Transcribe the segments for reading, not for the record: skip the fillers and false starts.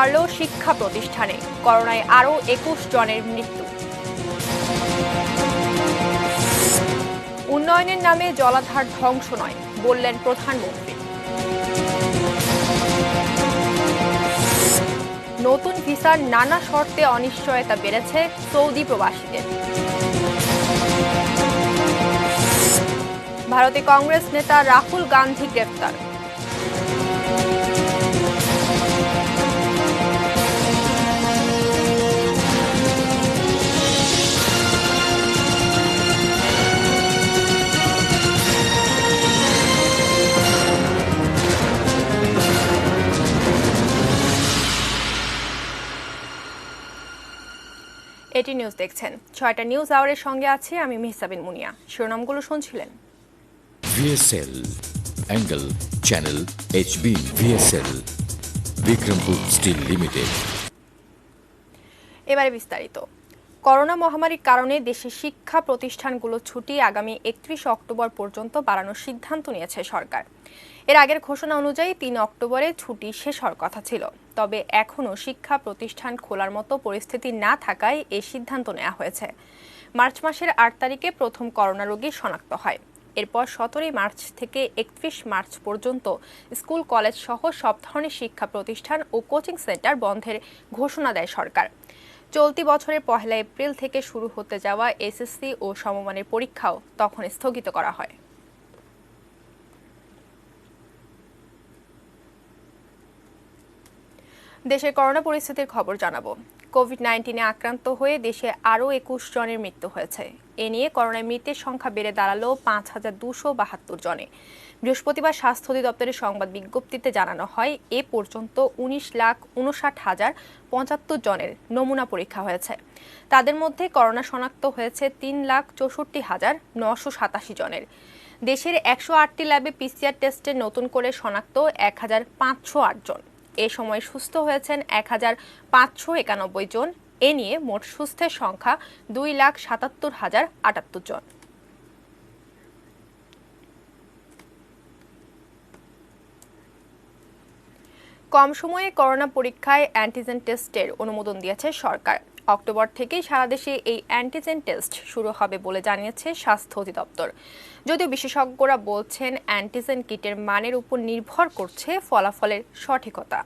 বাড়ল শিক্ষা প্রতিষ্ঠানে, করোনায় আরও 21 জনের মৃত্যু। উন্নয়নের নামে জলাধার ধ্বংস নয়, বললেন প্রধানমন্ত্রী। নতুন ভিসার নানা শর্তে অনিশ্চয়তা বেড়েছে সৌদি প্রবাসীদের। ভারতে কংগ্রেস নেতা রাহুল গান্ধী গ্রেফতার। এটি নিউজ দেখছেন। 6টা নিউজ আওয়ারের সঙ্গে আছি আমি মেহসাবিন মুনিয়া। শিরোনামগুলো শুনছিলেন। VSL Angle Channel HB VSL Bikrampur steel limited. এবারে বিস্তারিত। করোনা মহামারীর কারণে দেশের শিক্ষা প্রতিষ্ঠানগুলো ছুটি আগামী 31 অক্টোবর পর্যন্ত বাড়ানোর সিদ্ধান্ত নিয়েছে সরকার। এর আগের ঘোষণা অনুযায়ী 3 অক্টোবরে ছুটি শেষ হওয়ার কথা ছিল। তবে এখনও শিক্ষা প্রতিষ্ঠান খোলার মতো পরিস্থিতি না থাকায় এই সিদ্ধান্ত নেওয়া হয়েছে। মার্চ মাসের 8 তারিখে প্রথম করোনা রোগী শনাক্ত হয়। এরপর 17 মার্চ থেকে 31 মার্চ পর্যন্ত স্কুল কলেজ সহ সব ধরনের শিক্ষা প্রতিষ্ঠান ও কোচিং সেন্টার বন্ধের ঘোষণা দেয় সরকার। চলতি বছরের 1 এপ্রিল থেকে শুরু হতে যাওয়া এসএসসি ও সমমানের পরীক্ষাও তখন স্থগিত করা হয়। দেশের করোনা পরিস্থিতির খবর জানাবো। কোভিড-19 আক্রান্ত হয়ে দেশে আরও 21 জনের মৃত্যু হয়েছে। এ নিয়ে করোনায় মৃতের সংখ্যা বেড়ে দাঁড়ালো 5272 জনে। বৃহস্পতিবার স্বাস্থ্য অধিদপ্তরের সংবাদ বিজ্ঞপ্তিতে জানানো হয়, এ পর্যন্ত 19,59,075 জনের নমুনা পরীক্ষা হয়েছে। তাদের মধ্যে করোনা শনাক্ত হয়েছে 3,64,987 জনের। দেশের 108টি ল্যাবে পিসিআর টেস্টে নতুন করে শনাক্ত 1,508 জন। এ সময় সুস্থ হয়েছেন 1,591 জন। এ নিয়ে মোট সুস্থের সংখ্যা 2,77,078 জন। কম সময়ে করোনা পরীক্ষায় অ্যান্টিজেন টেস্টের অনুমোদন দিয়েছে সরকার। অক্টোবর থেকেই সারা দেশে এই অ্যান্টিজেন টেস্ট শুরু হবে বলে জানিয়েছে স্বাস্থ্য অধিদপ্তর। যদিও বিশেষজ্ঞরা বলছেন, অ্যান্টিজেন কিটের মানের উপর নির্ভর করছে ফলাফলের সঠিকতা।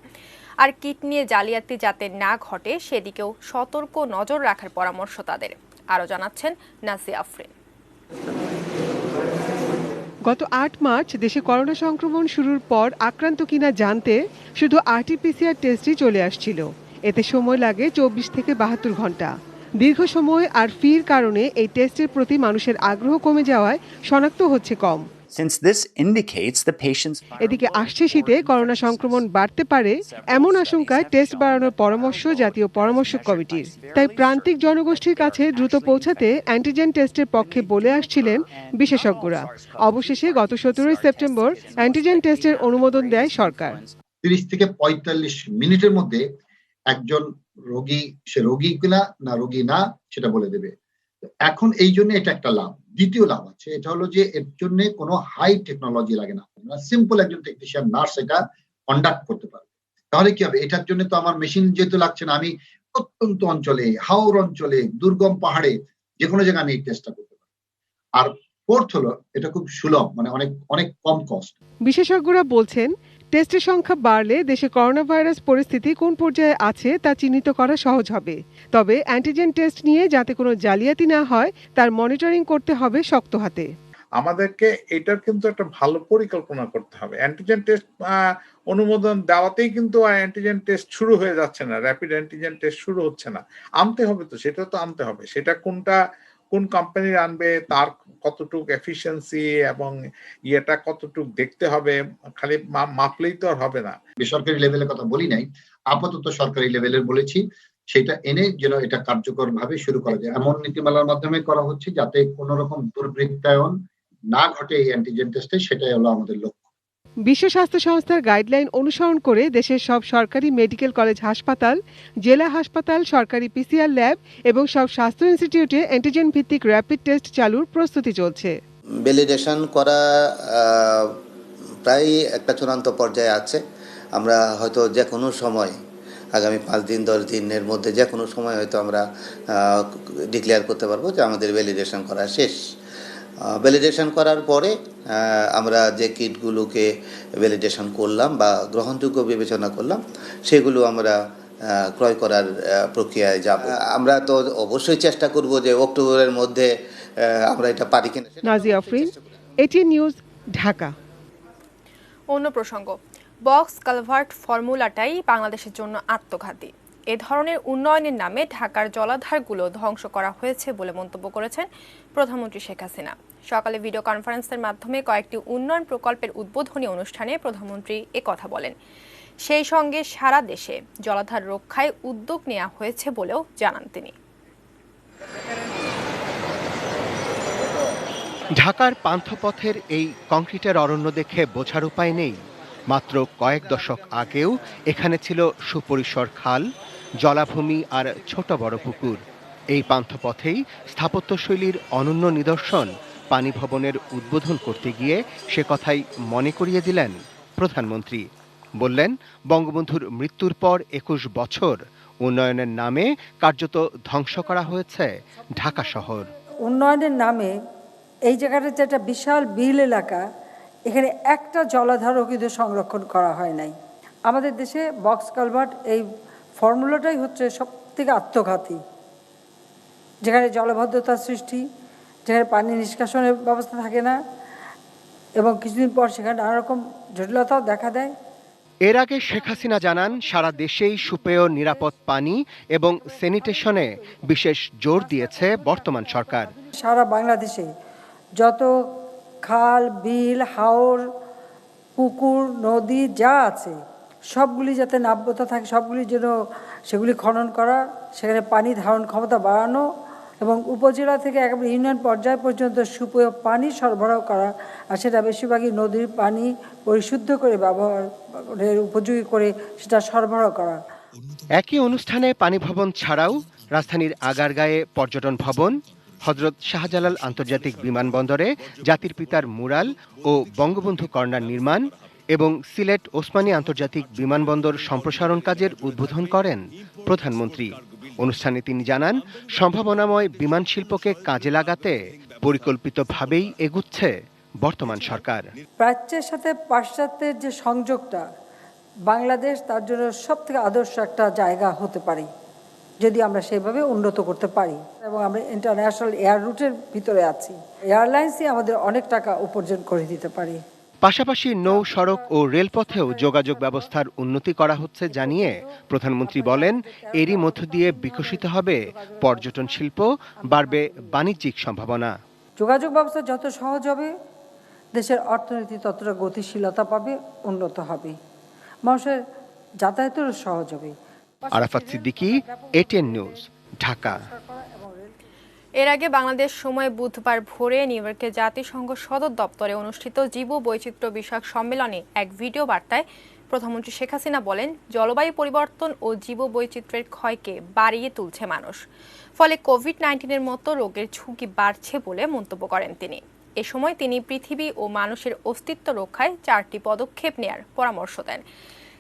আর কিট নিয়ে জালিয়াতি যাতে না ঘটে সেদিকেও সতর্ক নজর রাখার পরামর্শ তাদের। আরও জানাচ্ছেন নাসিয়া আফরিন। গত 8 মার্চ দেশে করোনা সংক্রমণ শুরুর পর আক্রান্ত কিনা জানতে শুধু আরটিপিসিআর টেস্টই চলে আসছিল। এতে সময় লাগে 24 থেকে 72 ঘন্টা। দীর্ঘ সময় আর ফির কারণে এই টেস্টের প্রতি মানুষের আগ্রহ কমে যাওয়ায় শনাক্ত হচ্ছে কম। এদিকে আসছে শীতে করোনা সংক্রমণ বাড়তে পারে এমন আশঙ্কায় টেস্ট বাড়ানোর পরামর্শ জাতীয় পরামর্শক কমিটির। তাই প্রান্তিক জনগোষ্ঠীর কাছে দ্রুত পৌঁছাতে অ্যান্টিজেন টেস্টের পক্ষে বলে আসছিলেন বিশেষজ্ঞরা। অবশেষে গত 17 সেপ্টেম্বর অ্যান্টিজেন টেস্টের অনুমোদন দেয় সরকার। 30 থেকে 45 মিনিটের মধ্যে একজন রোগী, সে রোগী কিনা না রোগী না সেটা বলে দেবে। এখন এই জন্য এটা একটা লাভ। দ্বিতীয় লাভ আছে, এটা হলো যে এর জন্য কোনো হাই টেকনোলজি লাগে না। সিম্পল একজন টেকনিশিয়ান নার্স এটা কন্ডাক্ট করতে পারবে। তাহলে কি হবে, এটার জন্য তো আমার মেশিন যেহেতু লাগছে না, আমি প্রত্যন্ত অঞ্চলে, হাওর অঞ্চলে, দুর্গম পাহাড়ে যে কোনো জায়গায় আমি এই টেস্টটা করতে পারি। আর ফোর্থ হলো, এটা খুব সুলভ, মানে অনেক অনেক কম কস্ট। বিশেষজ্ঞরা বলছেন, টেস্টের সংখ্যা বাড়লে দেশে করোনা ভাইরাস পরিস্থিতি কোন পর্যায়ে আছে তা চিহ্নিত করা সহজ হবে। তবে অ্যান্টিজেন টেস্ট নিয়ে যাতে কোনো জালিয়াতি না হয় তার মনিটরিং করতে হবে শক্ত হাতে। আমাদেরকে এটার কিন্তু একটা ভালো পরিকল্পনা করতে হবে। অ্যান্টিজেন টেস্ট অনুমোদন দেওয়াতেই কিন্তু অ্যান্টিজেন টেস্ট শুরু হয়ে যাচ্ছে না, র্যাপিড অ্যান্টিজেন টেস্ট শুরু হচ্ছে না। আনতে হবে তো, সেটা তো আনতে হবে। সেটা কোন কোম্পানির আনবে, তার কতটুকু এফিসিয়েন্সি এবং ইয়েটা কতটুকু দেখতে হবে। খালি মাপলেই তো আর হবে না। বেসরকারি লেভেলের কথা বলি নাই, আপাতত সরকারি লেভেলের বলেছি। সেটা এনে যেন এটা কার্যকর ভাবে শুরু করা যায়, এমন নীতিমালার মাধ্যমে করা হচ্ছে যাতে কোনো রকম দুর্বৃত্তায়ন না ঘটে এই অ্যান্টিজেন টেস্টে। সেটাই হলো আমাদের লক্ষ্য। বিশ্ব স্বাস্থ্য সংস্থার গাইডলাইন অনুসরণ করে দেশের সব সরকারি মেডিকেল কলেজ হাসপাতাল, জেলা হাসপাতাল, সরকারি পিসিআর ল্যাব এবং সব স্বাস্থ্য ইনস্টিটিউটে অ্যান্টিজেন ভিত্তিক র্যাপিড টেস্ট চালুর প্রস্তুতি চলছে। ভ্যালিডেশন করা প্রায় একটা চূড়ান্ত পর্যায়ে আছে। আমরা হয়তো যে কোনো সময় আগামী 5 দিন 10 দিনের মধ্যে যে কোনো সময় হয়তো আমরা ডিক্লেয়ার করতে পারবো যে আমাদের ভ্যালিডেশন করা শেষ। ভ্যালিডেশন করার পরে আমরা যে কিটগুলোকে ভ্যালিডেশন করলাম বা গ্রহণযোগ্য বিবেচনা করলাম সেগুলো আমরা ক্রয় করার প্রক্রিয়ায় যাব। আমরা তো অবশ্যই চেষ্টা করব যে অক্টোবরের মধ্যে আমরা এটা পারি কিনা। Nazia Afrin, ATN news, Dhaka. অন্য প্রসঙ্গ, বক্স কালভার্ট ফর্মুলাটাই বাংলাদেশের জন্য আত্মঘাতী। এ ধরনের উন্নয়নের নামে ঢাকার জলাধারগুলো ধ্বংস করা হয়েছে বলে মন্তব্য করেছেন প্রধানমন্ত্রী শেখ হাসিনা। সকালে ভিডিও কনফারেন্সের মাধ্যমে কয়েকটি উন্নয়ন প্রকল্পের উদ্বোধনী অনুষ্ঠানে প্রধানমন্ত্রী একথা বলেন। সেই সঙ্গে সারা দেশে জলাধার রক্ষায় উদ্যোগ নেওয়া হয়েছে বলেও জানান তিনি। ঢাকার পান্থপথের এই কংক্রিটের অরণ্য দেখে বোঝার উপায় নেই, মাত্র কয়েক দশক আগেও এখানে ছিল সুপরিসর খাল, জলাভূমি আর ছোট বড় পুকুর। এই পান্থপথেই স্থাপত্যশৈলীর অনন্য নিদর্শন পানি ভবনের উদ্বোধন করতে গিয়ে সে কথাই মনে করিয়ে দিলেন প্রধানমন্ত্রী। বললেন, বঙ্গবন্ধুর মৃত্যুর পর 21 বছর উন্নয়নের নামে কার্যত ধ্বংস করা হয়েছে ঢাকা শহর। উন্নয়নের নামে এই জায়গাটা যেটা বিশাল বিল এলাকা, এখানে একটা জলাধারও কিন্তু সংরক্ষণ করা হয় নাই। আমাদের দেশে বক্স কালভার্ট এই ফর্মুলাটাই হচ্ছে সব থেকে আত্মঘাতী, যেখানে জলবদ্ধতার সৃষ্টি, যেখানে পানি নিষ্কাশনের ব্যবস্থা থাকে না এবং কিছুদিন পর সেখানে নানা রকম জটিলতাও দেখা দেয়। এর আগে শেখ হাসিনা জানান, সারা দেশেই সুপেয় নিরাপদ পানি এবং স্যানিটেশনে বিশেষ জোর দিয়েছে বর্তমান সরকার। সারা বাংলাদেশে যত খাল, বিল, হাওর, পুকুর, নদী যা আছে সবগুলি যাতে নাব্যতা থাকে, সবগুলি যেন সেগুলি খনন করা, সেখানে পানি ধারণ ক্ষমতা বাড়ানো এবং উপজেলা থেকে একেবারে ইউনিয়ন পর্যায় পর্যন্ত সুপেয় পানি সরবরাহ করা, আর সেটা বেশিরভাগই নদীর পানি পরিশুদ্ধ করে ব্যবহারের উপযোগী করে সেটা সরবরাহ করা। একই অনুষ্ঠানে পানি ভবন ছাড়াও রাজধানীর আগারগাঁয়ে পর্যটন ভবন, হযরত শাহজালাল আন্তর্জাতিক বিমানবন্দরে জাতির পিতার মুরাল ও বঙ্গবন্ধু কর্নার নির্মাণ এবং সিলেট ওসমানী আন্তর্জাতিক বিমানবন্দর সম্প্রসারণ কাজের উদ্বোধন করেন প্রধানমন্ত্রী। অনুষ্ঠানে তিনি জানান, সম্ভাবনাময় বিমান শিল্পকে কাজে লাগাতে পরিকল্পিতভাবেই এগুচ্ছে বর্তমান সরকার। প্রাচ্যের সাথে পাশ্চাত্যের যে সংযোগটা, বাংলাদেশ তার জন্য সবথেকে আদর্শ একটা জায়গা হতে পারে যদি আমরা সেভাবে উন্নত করতে পারি। এবং আমরা ইন্টারন্যাশনাল এয়ার রুটের ভিতরে আছি, এয়ারলাইন্সই আমাদের অনেক টাকা উপার্জন করে দিতে পারে। পাশাপাশি নৌ, সড়ক ও রেলপথেও যোগাযোগ ব্যবস্থার উন্নতি করা হচ্ছে জানিয়ে প্রধানমন্ত্রী বলেন, এরই মধ্য দিয়ে বিকশিত হবে পর্যটন শিল্প, বাড়বে বাণিজ্যিক সম্ভাবনা। যোগাযোগ ব্যবস্থা যত সহজ হবে, দেশের অর্থনীতি ততটা গতিশীলতা পাবে, উন্নত হবে, মানুষের যাতায়াতেরও সহজ হবে। Arafat Siddiqui, ATN news, Dhaka. এর আগে বাংলাদেশ সময় বুধবার ভোরে নিউ ইয়র্কে জাতিসংঘ সদর দপ্তরে অনুষ্ঠিত জীব বৈচিত্র্য বিষয়ক সম্মেলনে এক ভিডিও বার্তায় প্রধানমন্ত্রী শেখ হাসিনা বলেন, জলবায়ু পরিবর্তন ও জীব বৈচিত্র্যের ক্ষয়কে বাড়িয়ে তুলছে মানুষ, ফলে কোভিড-19-এর মতো রোগের ঝুঁকি বাড়ছে বলে মন্তব্য করেন তিনি। এ সময় তিনি পৃথিবী ও মানুষের অস্তিত্ব রক্ষায় 4টি পদক্ষেপ নেয়ার পরামর্শ দেন।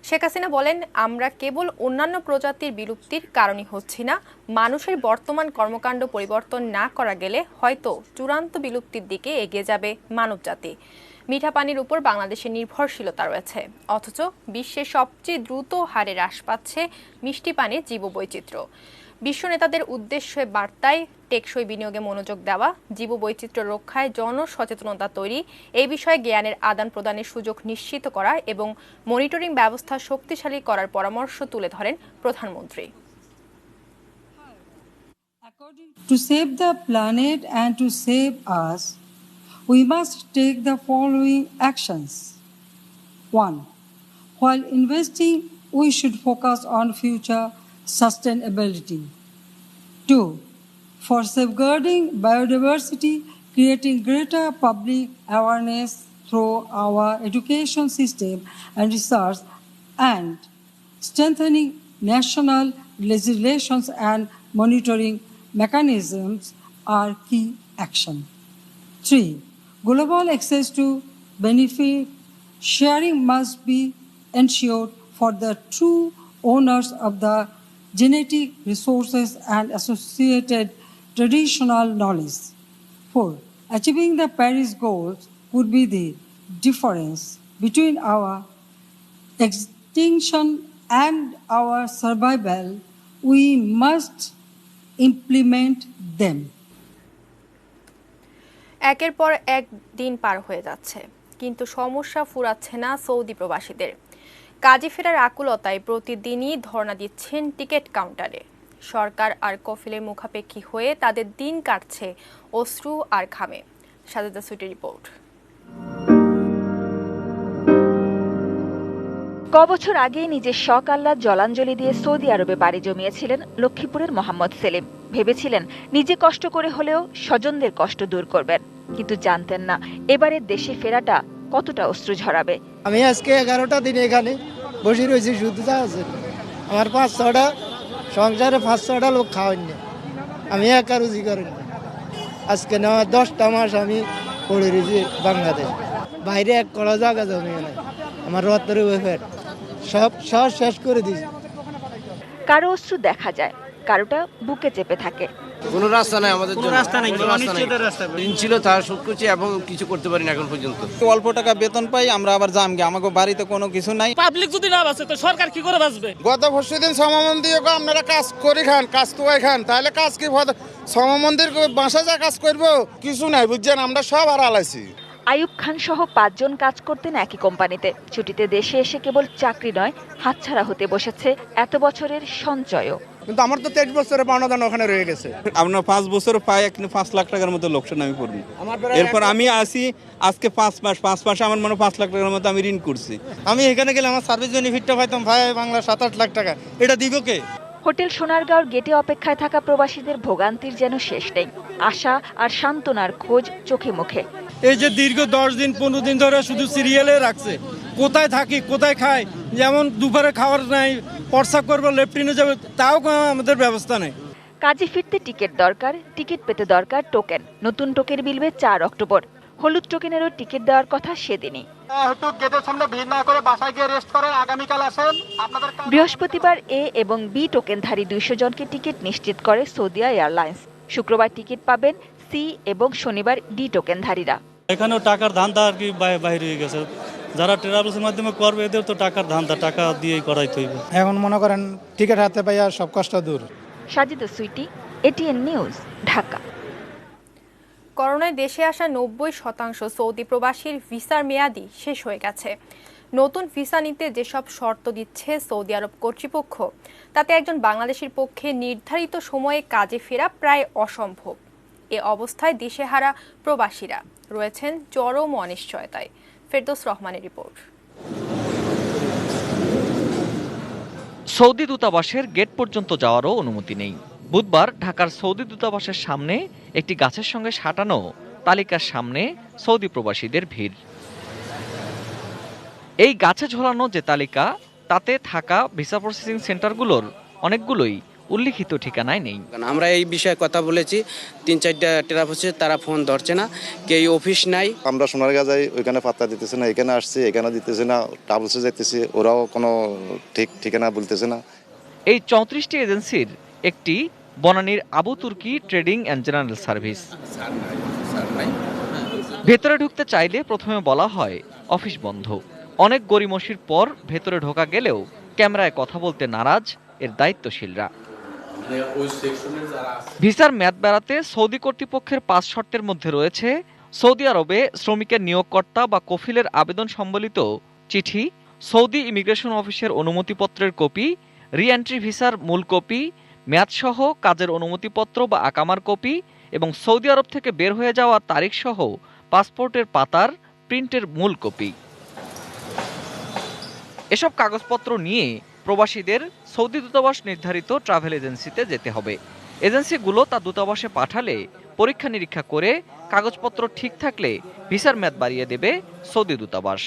শেখ হাসিনা বলেন, আমরা কেবল অন্যান্য প্রজাতির বিলুপ্তির কারণই হচ্ছি না, মানুষের বর্তমান কর্মকাণ্ড পরিবর্তন না করা গেলে হয়তো চূড়ান্ত বিলুপ্তির দিকে এগিয়ে যাবে মানবজাতি। মিঠা পানির উপর বাংলাদেশের নির্ভরশীলতা রয়েছে, অথচ বিশ্বের সবচেয়ে দ্রুত হারে হ্রাস পাচ্ছে মিষ্টি পানির জীববৈচিত্র্য। বিশ্ব নেতাদের উদ্দেশ্যে বার্তায় টেকসই বিনিয়োগে মনোযোগ দেওয়া, জীববৈচিত্র্য রক্ষায় জনসচেতনতা তৈরি, এই বিষয়ে জ্ঞানের আদান প্রদানের সুযোগ নিশ্চিত করা এবং মনিটরিং ব্যবস্থা শক্তিশালী করার পরামর্শ তুলে ধরেন প্রধানমন্ত্রী। To save the planet and to save us, we must take the following actions. 1. While investing, we should focus on future sustainability. 2. For safeguarding biodiversity, creating greater public awareness through our education system and research, and strengthening national legislations and monitoring mechanisms are key action. 3. Global access to benefit sharing must be ensured for the true owners of the genetic resources and associated traditional knowledge. 4. Achieving the Paris goals would be the difference between our extinction and our survival. We must implement them. একের পর এক দিন পার হয়ে যাচ্ছে, কিন্তু সমস্যা ফুরাচ্ছে না Saudi প্রবাসীদের। কাজে ফেরার আকুলতায় প্রতিদিনই ধর্ণা দিচ্ছেন টিকিট কাউন্টারে। সরকার আর কফিলের মুখাপেক্ষী হয়ে তাদের দিন কাটছে অশ্রু আর ঘামে। সাজেদা সুইটির রিপোর্ট। কবছর আগে নিজের শখ আহ্লাদ জলাঞ্জলি দিয়ে সৌদি আরবে বাড়ি জমিয়েছিলেন লক্ষ্মীপুরের মোহাম্মদ সেলিম। ভেবেছিলেন নিজে কষ্ট করে হলেও স্বজনদের কষ্ট দূর করবেন, কিন্তু জানতেন না এবারে দেশে ফেরাটা কতটা অশ্রু ঝরাবে। আমি আজকে 11টা দিন এখানে বসে রয়েছি, শুধু আছে আমার 5-6টা সংসারে 5-6টা লোক খাওয়াইনি, আমি একা রুজি করিনি। আজকে না 10টা মাস আমি পড়ে রয়েছি বাংলাদেশ, বাইরে এক কড়া জায়গা জমি নাই, আমার রত্তরে ওয়েফের সব শেষ করে দিয়েছি। কারো অশ্রু দেখা যায়, কারোটা বুকে চেপে থাকে। কোনো রাস্তা নাই আমাদের জন্য, রাস্তা নাই, ঋণ ছিল তার শোধ করছি এবং কিছু করতে পারিনি এখন পর্যন্ত। অল্প টাকা বেতন পাই, আমরা আবার জামগে, আমাকে বাড়িতে কোনো কিছু নাই। পাবলিক যদি না বাঁচে তো সরকার কি করে বাঁচবে? গত পরশুদিন সমমন্দির আপনারা কাজ করে খান, কাজ তো খান, তাহলে কাজ কি সমমন্দির বাসা যা কাজ করবো কিছু নাই, বুঝছেন? আমরা সব আর আলাইছি। আইয়ুব খান সহ 5 জন কাজ করতেন একই কোম্পানিতে। ছুটিতে দেশে এসে কেবল চাকরি নয়, হাতছাড়া হতে বসেছে এত বছরের সঞ্চয়ও। কিন্তু আমার তো 23 বছরের পাওনাদান ওখানে রয়ে গেছে। আমরা 5 বছর পাই, 5 লাখ টাকার মতো লোকসান আমি পড়ি। এরপর আমি আসি আজকে 5 মাসে আমার মনে 5 লাখ টাকার মতো আমি ঋণ করছি। আমি এখানে গেলে আমার সার্ভিস বেনিফিটটা পাইতাম ভাই বাংলা 7-8 লাখ টাকা, এটা দিব কে? হোটেল সোনারগাঁওর গেটে অপেক্ষায় থাকা প্রবাসীদের ভোগান্তির যেন শেষ নেই। আশা আর সান্ত্বনার খোঁজ চোখে মুখে। এই যে দীর্ঘ 10 দিন 15 দিন ধরে শুধু সিরিয়ালে রাখছে, কোথায় থাকি কোথায় খাই, যেমন দুপুরে খাওয়ার নাই, প্রস্রাব করবো লেফটিনে যাবে, তাও আমাদের ব্যবস্থা নেই। কাজে ফিরতে টিকিট দরকার, টিকিট পেতে দরকার টোকেন। নতুন টোকেন মিলবে 4 অক্টোবর। হলুদ টোকেনেরও টিকিট দেওয়ার কথা সেদিনই। বৃহস্পতিবার এ এবং বি টোকেনধারী 200 জনকে টিকিট নিশ্চিত করে সৌদি এয়ারলাইন্স। শুক্রবার টিকিট পাবেন সি এবং শনিবার ডি টোকেনধারীরা। এখানেও টাকার ধান্দা আর কি বাইরে হয়ে গেছে, যারা ট্রাভেলসের মাধ্যমে করবে এদের তো টাকার ধান্দা, টাকা দিয়েই করাইতে হইবে। এখন মনে করেন টিকিট হাতে পাইয়া সব কষ্ট দূর। Sajida Sweety, ATN news, Dhaka. করোনায় দেশে আসা 90% সৌদি প্রবাসীর ভিসার মেয়াদি শেষ হয়ে গেছে। নতুন ভিসা নিতে যেসব শর্ত দিচ্ছে সৌদি আরব কর্তৃপক্ষ, তাতে একজন বাংলাদেশির পক্ষে নির্ধারিত সময়ে কাজে ফেরা প্রায় অসম্ভব। এ অবস্থায় দিশেহারা প্রবাসীরা রয়েছেন চরম অনিশ্চয়তায়। ফেরদৌস রহমানের রিপোর্ট। সৌদি দূতাবাসের গেট পর্যন্ত যাওয়ারও অনুমতি নেই। বুধবার ঢাকার সৌদি দূতাবাসের সামনে একটি গাছের সঙ্গে সাঁটানো তালিকার সামনে সৌদি প্রবাসীদের ভিড়। এই গাছে ঝোলানো যে তালিকা, তাতে থাকা ভিসা প্রসেসিং সেন্টারগুলোর অনেকগুলোই উল্লিখিত ঠিকানায় নেই। আমরা এই বিষয়ে কথা বলেছি, 3-4টা ট্রাভেলস তারা ফোন ধরছে না, কেউ অফিস নাই। আমরা সোনারগাঁ যাই, ওইখানে পাত্তা দিতেছে না, এখানে আসছি এখানে দিতেছে না, ট্রাভেলসে যাইতেছি ওরাও কোনো ঠিক ঠিকানা বলতেছে না। এই 34টি এজেন্সির একটি বনানীর আবু তুর্কি ট্রেডিং অ্যান্ড জেনারেল সার্ভিস। ভেতরে ঢুকতে চাইলে প্রথমে বলা হয় অফিস বন্ধ। অনেক গড়িমসির পর ভেতরে ঢোকা গেলেও ক্যামেরায় কথা বলতে নারাজ এর দায়িত্বশীলরা। ভিসার মেয়াদ বাড়াতে সৌদি কর্তৃপক্ষের 5 শর্তের মধ্যে রয়েছে সৌদি আরবে শ্রমিকের নিয়োগকর্তা বা কফিলের আবেদন সম্বলিত চিঠি, সৌদি ইমিগ্রেশন অফিসের অনুমতিপত্রের কপি, রি এন্ট্রি ভিসার মূল কপি, মেয়াদসহ কাজের অনুমতিপত্র বা আকামার কপি এবং সৌদি আরব থেকে বের হয়ে যাওয়ার তারিখসহ পাসপোর্টের পাতার প্রিন্টের মূল কপি। এসব কাগজপত্র নিয়ে প্রবাসীদের সৌদি দূতাবাস নির্ধারিত ট্রাভেল এজেন্সিতে যেতে হবে। এজেন্সিগুলো তা দূতাবাসে পাঠালে পরীক্ষা নিরীক্ষা করে কাগজপত্র ঠিক থাকলে ভিসার মেয়াদ বাড়িয়ে দেবে সৌদি দূতাবাস।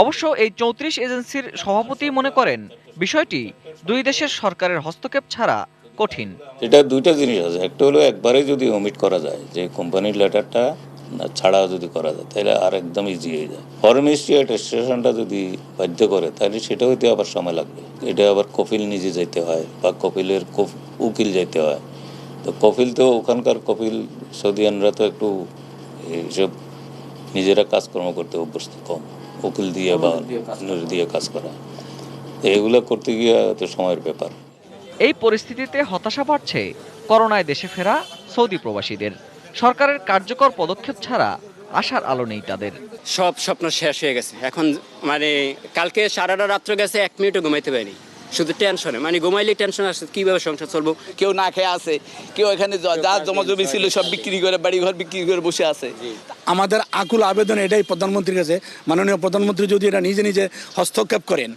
অবশ্য এই 34 এজেন্সির সভাপতি মনে করেন বিষয়টি দুই দেশের সরকারের হস্তক্ষেপ ছাড়া কঠিন। এটা দুইটা জিনিস আছে, একটা হলো একবারে যদি ওমিট করা যায় যে কোম্পানির লেটারটা ছাড়া যদি করা যায় তাহলে আর একদম ইজি হয়ে যায়। ফরেন মিনিস্ট্রি অ্যাটেস্টেশনটা যদি বাধ্য করে তাহলে সেটা হইতে আবার সময় লাগবে। এটা আবার কপিল নিজে যাইতে হয় বা কপিলের উকিল যাইতে হয়। তো কপিল তো ওখানকার কপিল সৌদিয়ানরা তো একটু এইসব নিজেরা কাজকর্ম করতে অভ্যস্ত কম, উকিল দিয়ে বা দিয়ে কাজ করা, এগুলো করতে গিয়ে তো সময়ের ব্যাপার। এই পরিস্থিতিতে হতাশা বাড়ছে করোনায় দেশে ফেরা সৌদি প্রবাসীদের। সরকারের কার্যকর পদক্ষেপ ছাড়া আশার আলো নেই তাদের। সব স্বপ্ন শেষ হয়ে গেছে। এখন মানে কালকে সারাটা রাত্র গেছে, 1 মিনিটও ঘুমাইতে পারিনি, শুধু টেনশনে। মানে ঘুমাইলে টেনশন আসছে কিভাবে সংসার চলবো। কেউ না খেয়ে আছে, কেউ এখানে যা জমা জমি ছিল সব বিক্রি করে, বাড়ি ঘর বিক্রি করে বসে আছে। আমাদের আকুল আবেদন এটাই প্রধানমন্ত্রীর কাছে, মাননীয় প্রধানমন্ত্রী যদি এটা নিজে নিজে হস্তক্ষেপ করেন।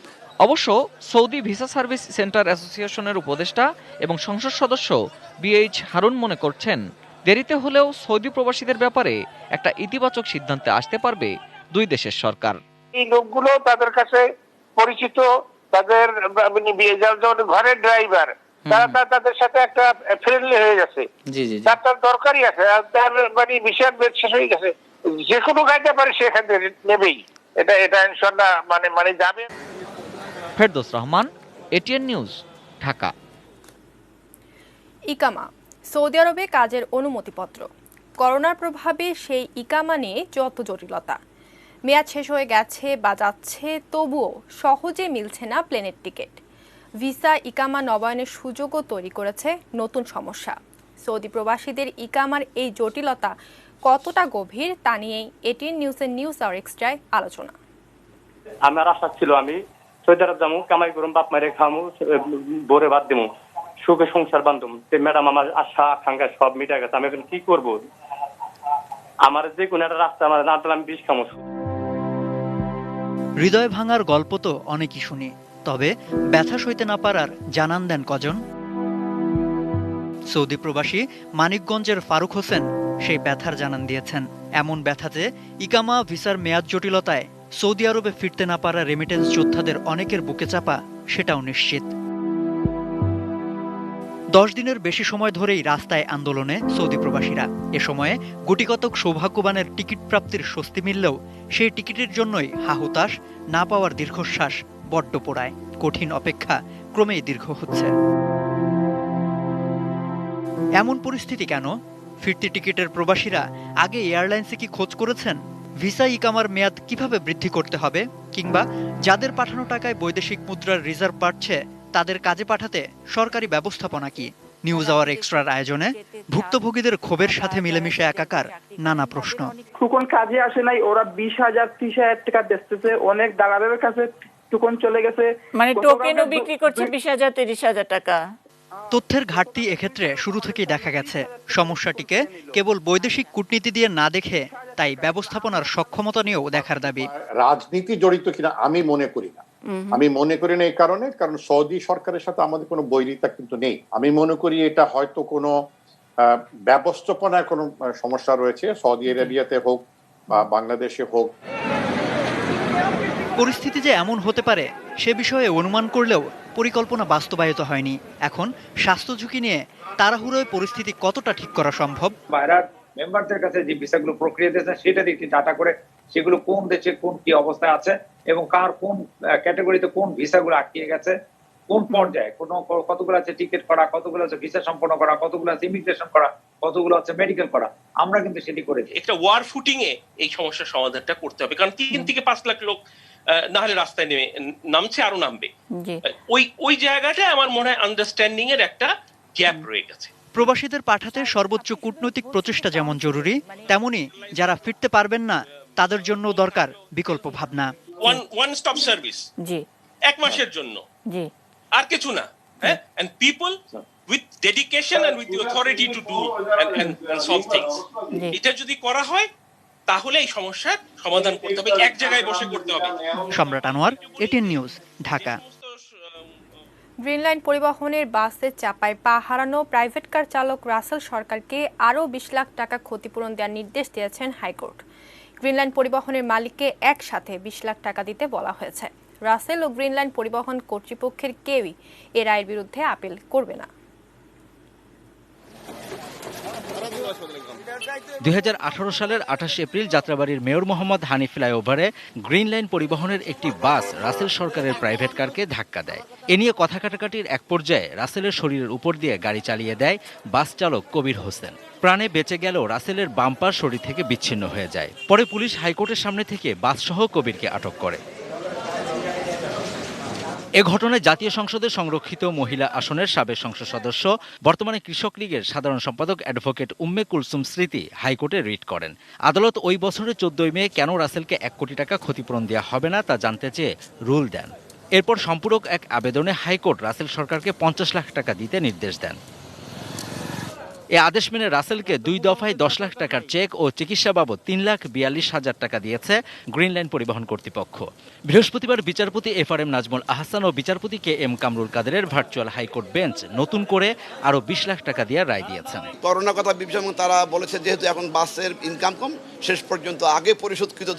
অবশ্য সৌদি ভিসা সার্ভিস সেন্টার অ্যাসোসিয়েশনের উপদেষ্টা এবং সংসদ সদস্য BH হারুন মনে করছেন, দেরিতে হলেও সৌদি প্রবাসীদের ব্যাপারে একটা ইতিবাচক সিদ্ধান্তে আসতে পারবে দুই দেশের সরকার। এই লোকগুলো তাদের কাছে পরিচিত, তাদের ঘরের ড্রাইভার, তারা তাদের সাথে একটা ফ্রেন্ডলি হয়ে গেছে। তার দরকারই আছে, তার মানে বিষয় শেষ হয়ে গেছে। যে কোনো কাজে পারে সেখান থেকে নেবেই, এটা ইনশাআল্লাহ মানে যাবে। Ferdous Rahman, ATN news, Dhaka. ইকামা, সৌদি আরবে কাজের অনুমতিপত্র। করোনার প্রভাবে সেই ইকামা নিয়ে যত জটিলতা। মেয়াদ শেষ হয়ে গেছে বা যাচ্ছে, তবুও সহজে মিলছে না প্লেনের টিকিট। ভিসা ইকামা নবায়নের সুযোগও তৈরি করেছে নতুন সমস্যা। সৌদি প্রবাসীদের ইকামার এই জটিলতা কতটা গভীর তা নিয়েই ATN নিউজের নিউজ আওয়ার এক্সট্রায় আলোচনা। আমার আশা ছিল আমি সৌদি আরব যাবো, কামাই করুম, বাপ মায়ের খামু, বোরে বাদ দেবো, সুখে সংসার বান্ধব। ম্যাডাম আমার আশা আকাঙ্ক্ষা সব মিটে গেছে। আমি এখন কি করবো? আমার যে কোনো একটা রাস্তা আমার না আমি বিষ খামো। হৃদয় ভাঙার গল্প তো অনেকই শুনি, তবে ব্যথা সইতে না পারার জানান দেন কজন? সৌদি প্রবাসী মানিকগঞ্জের ফারুক হোসেন সেই ব্যথার জানান দিয়েছেন। এমন ব্যথা যে ইকামা ভিসার মেয়াদ জটিলতায় সৌদি আরবে ফিরতে না পারা রেমিটেন্স যোদ্ধাদের অনেকের বুকে চাপা, সেটাও নিশ্চিত। 10 দিনের বেশি সময় ধরেই রাস্তায় আন্দোলনে সৌদি প্রবাসীরা। এ সময়ে গুটিকতক সৌভাগ্যবানের টিকিট প্রাপ্তির স্বস্তি মিললেও সেই টিকিটের জন্যই হাহুতাশ, না পাওয়ার দীর্ঘশ্বাস বড্ড পোড়ায়। কঠিন অপেক্ষা ক্রমেই দীর্ঘ হচ্ছে। এমন পরিস্থিতি কেন? ফিরতি টিকিটের প্রবাসীরা আগে এয়ারলাইন্সে কি খোঁজ করেছেন? ভিসা ইকামার মেয়াদ কিভাবে বৃদ্ধি করতে হবে, কিংবা যাদের পাঠানো টাকায় বৈদেশিক মুদ্রার রিজার্ভ বাড়ছে তাদের কাজে পাঠাতে সরকারি ব্যবস্থাপনা কি? নিউজ আওয়ার এক্সট্রার আয়োজনে ভুক্তভোগীদের ক্ষোভের সাথে মিলেমিশে একাকার নানা প্রশ্ন। টুকন কাজে আসে নাই, ওরা 20,000 30,000 টাকা বেচতেছে, অনেক দালালের কাছে টুকন চলে গেছে, মানে টোকেনও বিক্রি করছে 20,000 30,000 টাকা। তথ্যের ঘাটতি এক্ষেত্রে শুরু থেকেই দেখা গেছে। সমস্যাটিকে কেবল বৈদেশিক কূটনীতি দিয়ে না দেখে তাই ব্যবস্থাপনার সক্ষমতা নিয়েও দেখার দাবি। রাজনীতি জড়িত কিনা আমি মনে করি না। আমি মনে করি না এই কারণে, কারণ সৌদি সরকারের সাথে আমাদের কোনো বৈরিতা কিন্তু নেই। আমি মনে করি এটা হয়তো কোনো ব্যবস্থাপনায় কোনো সমস্যা রয়েছে, সৌদি আরবিয়াতে হোক বা বাংলাদেশে হোক। পরিস্থিতি যে এমন হতে পারে সে বিষয়ে অনুমান করলেও পরিকল্পনা বাস্তবায়িত হয়নি। এখন স্বাস্থ্য ঝুঁকি নিয়ে তাড়াহুড়োয় পরিস্থিতি কতটা ঠিক করা সম্ভব? বাইরের মেম্বারদের কাছে যে ভিসাগুলো প্রক্রিয়া দিয়েছে সেটা দিয়ে ডাটা করে সেগুলো কোন দেশে কোন কি অবস্থায় আছে এবং কার কোন ক্যাটাগরিতে কোন ভিসাগুলো আটকে গেছে, কোন পর্যায়ে কতগুলো আছে টিকিট করা, কতগুলো আছে ভিসা সম্পন্ন করা, কতগুলো আছে ইমিগ্রেশন করা, কতগুলো আছে মেডিকেল করা, আমরা কিন্তু সেটি করেছি। একটা ওয়ার ফুটিং এ এই সমস্যার সমাধানটা করতে হবে, কারণ 3 থেকে 5 লাখ লোক না হলে রাস্তায় নামছে, আরো নামবে। ওই জায়গাটায় আমার মনে হয় আন্ডারস্ট্যান্ডিং এর একটা গ্যাপ রয়ে গেছে। প্রবাসীদের পাঠাতে সর্বোচ্চ কূটনৈতিক প্রচেষ্টা যেমন জরুরি, তেমনি যারা ফিরতে পারবেন না তাদের জন্য দরকার বিকল্প ভাবনা। ওয়ান স্টপ সার্ভিস, জি, 1 মাসের জন্য, জি, আর কিছু না। হ্যাঁ, and people with dedication and with the authority to do and solve things. এটা যদি করা হয় তাহলে এই সমস্যার সমাধান করতে হবে, এক জায়গায় বসে করতে হবে। সম্রাট Anwar, ATN news, Dhaka. Green line পরিবহনের বাসে চাপায় পা হারানো প্রাইভেট কার চালক রাসেল সরকারকে আরও 20 লাখ টাকা ক্ষতিপূরণ দেওয়ার নির্দেশ দিয়েছেন হাইকোর্ট। গ্রিন লাইন পরিবহনের মালিককে একসাথে 20 লাখ টাকা দিতে বলা হয়েছে। রাসেল ও গ্রিন লাইন পরিবহন কর্তৃপক্ষের কেউই এ রায়ের বিরুদ্ধে আপিল করবে না। 2018 সালের 28 এপ্রিল যাত্রাবাড়ির মেয়র মোহাম্মদ হানি ফ্লাইওভারে গ্রিন লাইন পরিবহনের একটি বাস রাসেল সরকারের প্রাইভেট কারকে ধাক্কা দেয়। এ নিয়ে কথা কাটাকাটির এক পর্যায়ে রাসেলের শরীরের উপর দিয়ে গাড়ি চালিয়ে দেয় বাস চালক কবির হোসেন। প্রাণে বেঁচে গেলেও রাসেলের বাম্পার শরীর থেকে বিচ্ছিন্ন হয়ে যায়। পরে পুলিশ হাইকোর্টের সামনে থেকে বাসসহ কবিরকে আটক করে। এ ঘটনায় জাতীয় সংসদের সংরক্ষিত মহিলা আসনের সাবেক সংসদ সদস্য, বর্তমানে কৃষক লীগের সাধারণ সম্পাদক অ্যাডভোকেট উম্মে কুলসুম স্মৃতি হাইকোর্টে রিট করেন। আদালত ওই বছরের 14 মে কেন রাসেলকে 1 কোটি টাকা ক্ষতিপূরণ দেওয়া হবে না তা জানতে চেয়ে রুল দেন। এরপর সম্পূরক এক আবেদনে হাইকোর্ট রাসেল সরকারকে 50 লাখ টাকা দিতে নির্দেশ দেন। এ আদেশ মেনে রাসেলকে 2 দফায় 10 লাখ টাকার চেক ও চিকিৎসা বাবদ 3,42,000 টাকা দিয়েছে গ্রিন লাইন পরিবহন কর্তৃপক্ষ। বৃহস্পতিবার বিচারপতি FRM নাজমুল আহসান ও বিচারপতি KM কামরুল কাদেরের ভার্চুয়াল হাইকোর্ট বেঞ্চ নতুন করে আরও 20 লাখ টাকা দিয়ে রায় দিয়েছেন। করোনা কথা বিবেচনা তারা বলেছে যেহেতু এখন বাসের ইনকাম কম, শেষ পর্যন্ত আগে পরিশোধকৃত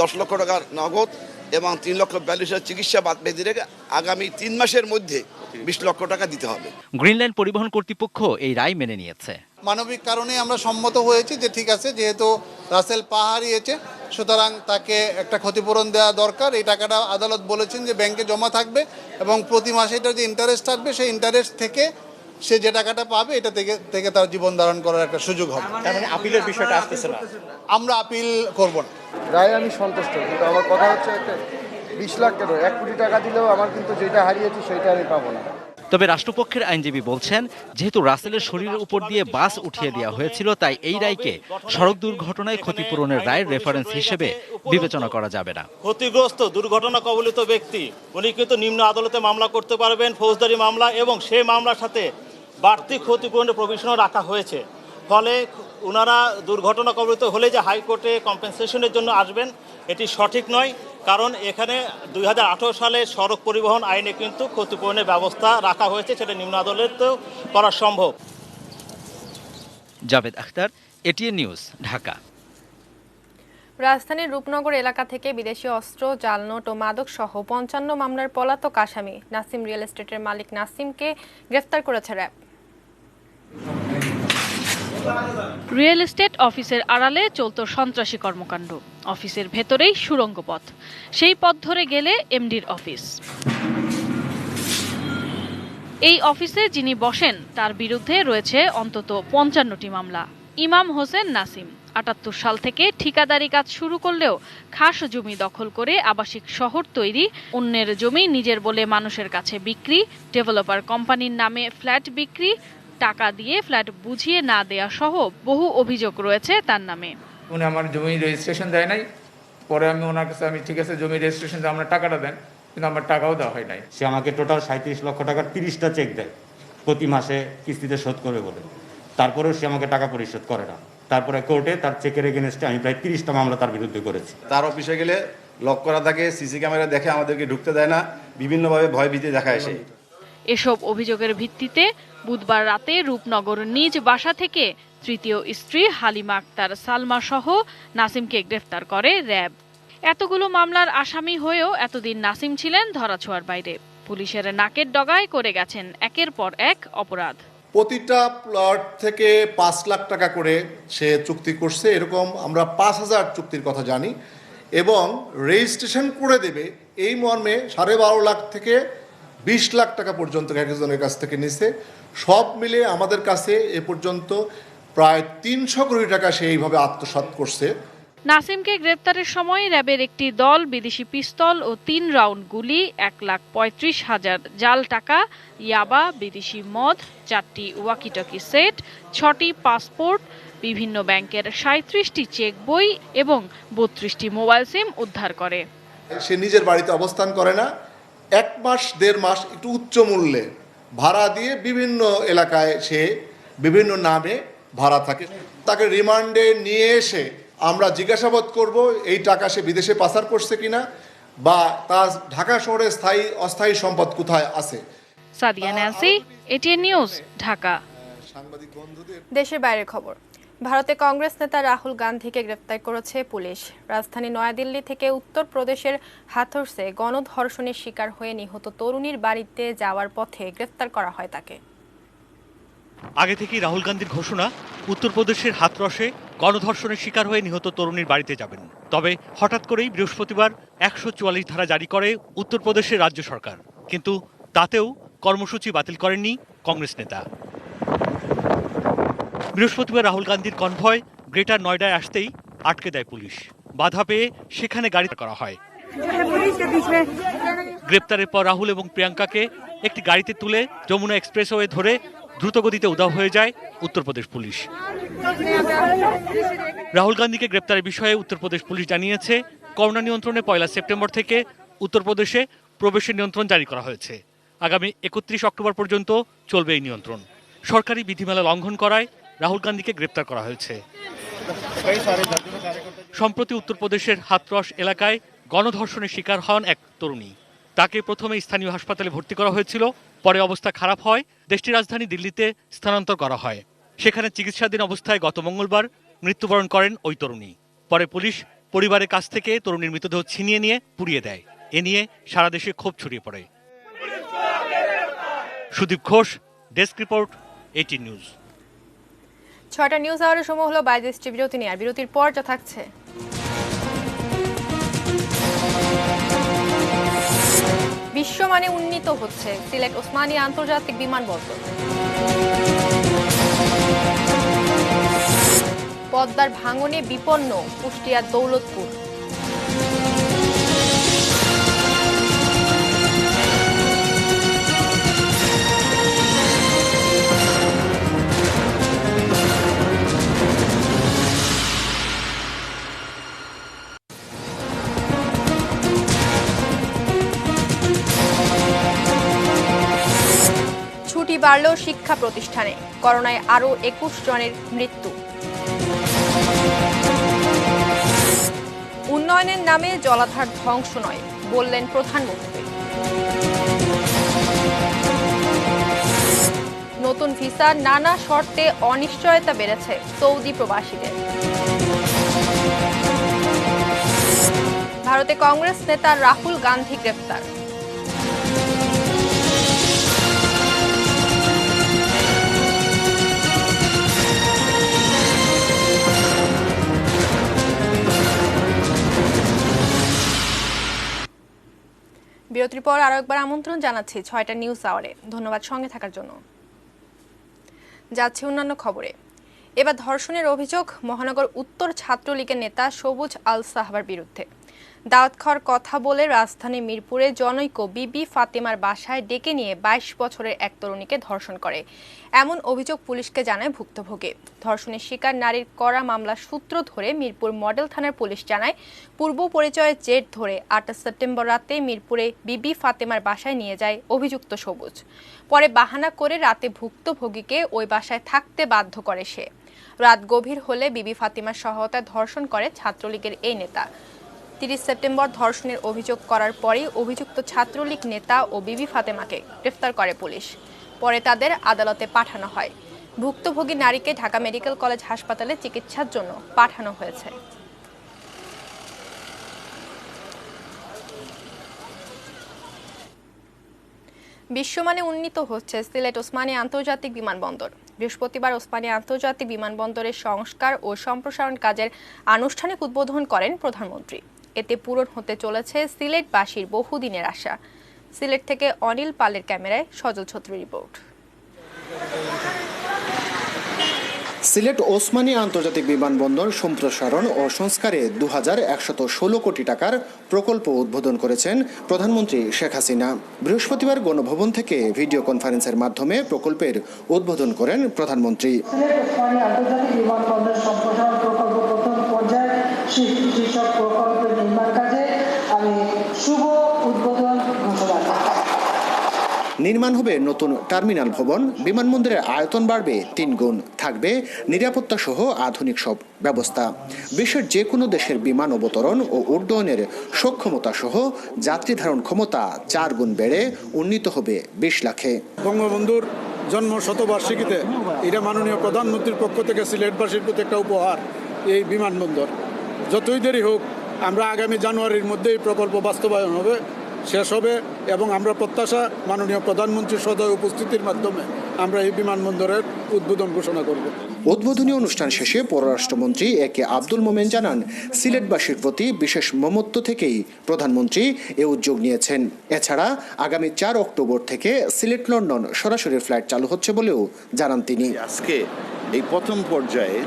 10 লক্ষ টাকার নগদ এবং 3,42,000 চিকিৎসা বাদ বেঁধে রেখে আগামী 3 মাসের মধ্যে 20 লক্ষ টাকা দিতে হবে। গ্রিন লাইন পরিবহন কর্তৃপক্ষ এই রায় মেনে নিয়েছে। মানবিক কারণে আমরা সম্মত হয়েছি যে ঠিক আছে, যেহেতু রাসেল পা হারিয়েছে সুতরাং তাকে একটা ক্ষতিপূরণ দেওয়া দরকার। এই টাকাটা আদালত বলেছেন যে ব্যাংকে জমা থাকবে এবং প্রতি মাসে এটার যে ইন্টারেস্ট থাকবে সেই ইন্টারেস্ট থেকে সে যে টাকাটা পাবে এটা থেকে তার জীবন ধারণ করার একটা সুযোগ হবে। আপিলের বিষয়টা আসতেছে না, আমরা আপিল করব না। রায় আমি সন্তুষ্ট, কিন্তু আমার কথা হচ্ছে 20 লাখ কেন, 1 কোটি টাকা দিলেও আমার কিন্তু যেটা হারিয়েছি সেটা আমি পাবো না। তবে রাষ্ট্রপক্ষের আইনজীবী বলছেন, যেহেতু রাসেলের শরীরের উপর দিয়ে বাস উঠিয়ে দেওয়া হয়েছিল তাই এই রায়কে সড়ক দুর্ঘটনায় ক্ষতিপূরণের রায়ের রেফারেন্স হিসেবে বিবেচনা করা যাবে না। ক্ষতিগ্রস্ত দুর্ঘটনা কবলিত ব্যক্তি উনি কিন্তু নিম্ন আদালতে মামলা করতে পারবেন, ফৌজদারি মামলা, এবং সেই মামলার সাথে বাড়তি ক্ষতিপূরণের প্রভিশনও রাখা হয়েছে। ফলে ওনারা দুর্ঘটনা কবলিত হলে যে হাইকোর্টে কম্পেনসেশনের জন্য আসবেন এটি সঠিক নয়, কারণ এখানে 2018 সালে সড়ক পরিবহন আইনে কিন্তু ক্ষতিপূরণের ব্যবস্থা রাখা হয়েছে, সেটা নিম্ন আদালতেও করা সম্ভব। Javed Akhtar, ATN news, Dhaka. রাজধানীর রূপনগর এলাকা থেকে বিদেশি অস্ত্র, জালনোট ও মাদক সহ 55 মামলার পলাতক আসামি নাসিম রিয়েল এস্টেটের মালিক নাসিমকে গ্রেফতার করেছে র্যাব। রিয়েল এস্টেট অফিসের আড়ালে চলত সন্ত্রাসী কর্মকাণ্ড। অফিসের ভেতরেই সুড়ঙ্গ পথ, সেই পথ ধরে গেলে এমডির অফিস। এই অফিসে যিনি বসেন তার বিরুদ্ধে রয়েছে অন্তত 55টি মামলা। ইমাম হোসেন নাসিম 78 সাল থেকে ঠিকাদারি কাজ শুরু করলেও খাস জমি দখল করে আবাসিক শহর তৈরি, অন্যের জমি নিজের বলে মানুষের কাছে বিক্রি, ডেভেলপার কোম্পানির নামে ফ্ল্যাট বিক্রি, টাকা দিয়ে ফ্ল্যাট বুঝিয়ে না দেয়া সহ বহু অভিযোগ রয়েছে তার নামে। উনি আমার জমি রেজিস্ট্রেশন দেয় নাই, পরে আমি ওনার কাছে ঠিক আছে জমি রেজিস্ট্রেশন দিয়ে আমরা টাকাটা দেন, কিন্তু আমার টাকাও দেওয়া হয় নাই। সে আমাকে টোটাল 37 লক্ষ টাকার 30টা চেক দেয় প্রতি মাসে কিস্তিতে শোধ করবে বলে, তারপরেও সে আমাকে টাকা পরিশোধ করে না। তারপরে কোর্টে তার চেকের এগেনস্টে আমি প্রায় 30টা মামলা তার বিরুদ্ধে করেছি। তার অফিসে গেলে লক করা থাকে, সিসি ক্যামেরা দেখে আমাদেরকে ঢুকতে দেয় না, বিভিন্নভাবে ভয় ভীতি দেখায় সে। এসব অভিযোগের ভিত্তিতে বুধবার রাতে রূপনগর নিজ বাসা থেকে তৃতীয় স্ত্রী হালিমা আক্তার সালমা সহ নাসিমকে গ্রেফতার করে র্যাব। এতগুলো মামলার আসামি হয়েও এতদিন নাসিম ছিলেন ধরাছোঁয়ার বাইরে। পুলিশের নাকের ডগায় করে গেছেন একের পর এক অপরাধ। প্রতিটা প্লট থেকে 5 লাখ টাকা করে সে চুক্তি করছে, এরকম আমরা 5,000 চুক্তির কথা জানি, এবং রেজিস্ট্রেশন করে দেবে এই মর্মে 12.5 লাখ থেকে 20 লাখ টাকা পর্যন্ত একজনের কাছ থেকে নিছে। সব মিলে আমাদের কাছে এ পর্যন্ত প্রায় 300 কোটি টাকা সে এইভাবে আত্মসাৎ করছে। নাসিমকে গ্রেপ্তারের সময় র্যাবের একটি দল বিদেশি পিস্তল ও 3 রাউন্ড গুলি, 1,35,000 জাল টাকা, ইয়াবা, বিদেশি মদ, 4টি ওয়াকিটকি সেট, 6টি পাসপোর্ট, বিভিন্ন ব্যাংকের 37টি চেক বই এবং 32টি মোবাইল সিম উদ্ধার করে। সে নিজের বাড়িতে অবস্থান করে না, 1 মাস 1.5 মাস একটু উচ্চ মূল্যে ভাড়া দিয়ে বিভিন্ন এলাকায় সে বিভিন্ন নামে ভাড়া থাকে। তাকে রিমান্ডে নিয়ে এসে আমরা জিজ্ঞাসাবাদ করব এই টাকা সে বিদেশে পাচার করছে কিনা, বা তার ঢাকা শহরে স্থায়ী অস্থায়ী সম্পদ কোথায় আছে। Sadia Nancy, ATN news, Dhaka. দেশের বাইরের খবর। ভারতে কংগ্রেস নেতা রাহুল গান্ধীকে গ্রেফতার করেছে পুলিশ। রাজধানী নয়াদিল্লি থেকে উত্তরপ্রদেশের হাথরসে গণধর্ষণের শিকার হয়ে নিহত তরুণীর বাড়িতে যাওয়ার পথে গ্রেফতার করা হয় তাকে। আগে থেকেই রাহুল গান্ধীর ঘোষণা, উত্তরপ্রদেশের হাথরসে গণধর্ষণের শিকার হয়ে নিহত তরুণীর বাড়িতে যাবেন। তবে হঠাৎ করেই বৃহস্পতিবার ১৪৪ ধারা জারি করে উত্তরপ্রদেশের রাজ্য সরকার, কিন্তু তাতেও কর্মসূচি বাতিল করেননি কংগ্রেস নেতা। বৃহস্পতিবার রাহুল গান্ধীর কনভয় গ্রেটার নয়ডায় আসতেই আটকে দেয় পুলিশ। বাধা পেয়ে সেখানে গাড়ি করা হয়। গ্রেপ্তারের পর রাহুল এবং প্রিয়াঙ্কাকে একটি গাড়িতে তুলে যমুনা এক্সপ্রেসওয়ে ধরে দ্রুতগতিতে উধাও হয়ে যায় উত্তরপ্রদেশ পুলিশ। রাহুল গান্ধীকে গ্রেপ্তারের বিষয়ে উত্তরপ্রদেশ পুলিশ জানিয়েছে, করোনা নিয়ন্ত্রণে ১ সেপ্টেম্বর থেকে উত্তরপ্রদেশে প্রবেশের নিয়ন্ত্রণ জারি করা হয়েছে। আগামী ৩১ অক্টোবর পর্যন্ত চলবে এই নিয়ন্ত্রণ। সরকারি বিধিমালা লঙ্ঘন করায় রাহুল গান্ধীকে গ্রেপ্তার করা হয়েছে। সম্প্রতি উত্তরপ্রদেশের হাথরস এলাকায় গণধর্ষণের শিকার হন এক তরুণী। তাকে প্রথমে স্থানীয় হাসপাতালে ভর্তি করা হয়েছিল, পরে অবস্থা খারাপ হয় দেশটির রাজধানী দিল্লিতে স্থানান্তর করা হয়। সেখানে চিকিৎসাধীন অবস্থায় গত মঙ্গলবার মৃত্যুবরণ করেন ওই তরুণী। পরে পুলিশ পরিবারের কাছ থেকে তরুণীর মৃতদেহ ছিনিয়ে নিয়ে পুড়িয়ে দেয়। এ নিয়ে সারা দেশে ক্ষোভ ছড়িয়ে পড়ে। Sudip Ghosh, desk report, 18 news. ৬টা নিউজ আওয়ারের সময় হলো ২২টি বিরতি নিয়ে। আর বিরতির পর যা থাকছে, বিশ্বমানে উন্নীত হচ্ছে সিলেট ওসমানী আন্তর্জাতিক বিমানবন্দর। পদ্মার ভাঙনে বিপন্ন কুষ্টিয়ার দৌলতপুর। ছুটি বাড়ল শিক্ষা প্রতিষ্ঠানে, করোনায় আরও ২১ জনের মৃত্যু। উন্নয়নের নামে জলাধার ধ্বংস নয় বললেন প্রধানমন্ত্রী। নতুন ভিসার নানা শর্তে অনিশ্চয়তা বেড়েছে সৌদি প্রবাসীদের। ভারতে কংগ্রেস নেতা রাহুল গান্ধী গ্রেপ্তার। বিরতির পর আরো একবার আমন্ত্রণ জানাচ্ছি ৬টা নিউজ আওয়ারে। ধন্যবাদ সঙ্গে থাকার জন্য। যাচ্ছে অন্যান্য খবরে। এবার ধর্ষণের অভিযোগ মহানগর উত্তর ছাত্রলীগের নেতা সবুজ আল সাহাবার বিরুদ্ধে। দাওয়াত খাওয়ার কথা বলে রাজধানী মিরপুরে জনৈক বিবি ফাতেমার বাসায় ডেকে নিয়ে ২২ বছরের এক তরুণীকে ধর্ষণ করে, এমন অভিযোগ পুলিশকে জানায় ভুক্তভোগী। ধর্ষণের শিকার নারীর করা মামলার সূত্র ধরে মিরপুর মডেল থানার পুলিশ জানায়, পূর্ব পরিচয়ের জের ধরে ৮ সেপ্টেম্বর রাতে মিরপুরে বিবি ফাতেমার বাসায় নিয়ে যায় অভিযুক্ত সবুজ। পরে বাহানা করে রাতে ভুক্তভোগীকে ওই বাসায় থাকতে বাধ্য করে সে। রাত গভীর হলে বিবি ফাতেমার সহায়তায় ধর্ষণ করে ছাত্রলীগের এই নেতা। ৩০ সেপ্টেম্বর ধর্ষণের অভিযোগ করার পরেই অভিযুক্ত ছাত্রলীগ নেতা ও বিবি ফাতেমাকে গ্রেফতার করে পুলিশ। পরে তাদের আদালতে পাঠানো হয়। ভুক্তভোগী নারীকে ঢাকা মেডিকেল কলেজ হাসপাতালে চিকিৎসার জন্য পাঠানো হয়েছে। বিশ্বমানে উন্নীত হচ্ছে সিলেট ওসমানী আন্তর্জাতিক বিমানবন্দর। বৃহস্পতিবার ওসমানী আন্তর্জাতিক বিমানবন্দরের সংস্কার ও সম্প্রসারণ কাজের আনুষ্ঠানিক উদ্বোধন করেন প্রধানমন্ত্রী। এতে পূরণ হতে চলেছে সিলেটবাসীর বহুদিনের আশা। সিলেট থেকে অনিল পালের ক্যামেরায় সজল ছত্রী রিপোর্ট। সিলেট ওসমানী আন্তর্জাতিক বিমানবন্দর সম্প্রসারণ ও সংস্কারে ২,১১৬ কোটি টাকার প্রকল্প উদ্বোধন করেছেন প্রধানমন্ত্রী শেখ হাসিনা। বৃহস্পতিবার গণভবন থেকে ভিডিও কনফারেন্সের মাধ্যমে প্রকল্পের উদ্বোধন করেন প্রধানমন্ত্রী। সিলেট ওসমানী আন্তর্জাতিক বিমানবন্দর সম্প্রসারণ প্রকল্প প্রথম পর্যায়ে শীর্ষক প্রকল্পের নির্মাণ কাজে আমি শুভ উদ্বোধন ঘোষণা করি। নির্মাণ হবে নতুন টার্মিনাল ভবন, বিমানবন্দরের আয়তন বাড়বে ৩ গুণ, থাকবে নিরাপত্তা সহ আধুনিক সব ব্যবস্থা। বিশ্বের যে কোনো দেশের বিমান অবতরণ ও উড্ডয়নের সক্ষমতা সহ যাত্রী ধারণ ক্ষমতা ৪ গুণ বেড়ে উন্নীত হবে ২০ লাখে। বঙ্গবন্ধুর জন্ম শতবার্ষিকীতে এটা মাননীয় প্রধানমন্ত্রীর পক্ষ থেকে সিলেটবাসীর প্রতি একটা উপহার এই বিমানবন্দর। যতই দেরি হোক, আমরা আগামী জানুয়ারির মধ্যে এই প্রকল্প বাস্তবায়ন হবে, শেষ হবে এবং আমরা প্রত্যাশা মাননীয় প্রধানমন্ত্রীর সদয় উপস্থিতির মাধ্যমে আমরা এই বিমানবন্দরের উদ্বোধন ঘোষণা করব। উদ্বোধনী অনুষ্ঠান শেষে পররাষ্ট্রমন্ত্রী এ.কে আব্দুল মোমেন জানান, সিলেটবাসীর প্রতি বিশেষ মমত্ব থেকেই প্রধানমন্ত্রী এ উদ্যোগ নিয়েছেন। এছাড়া আগামী 4 অক্টোবর থেকে সিলেট লন্ডন সরাসরি ফ্লাইট চালু হচ্ছে বলেও জানান তিনি। আজকে এই প্রথম পর্যায়ে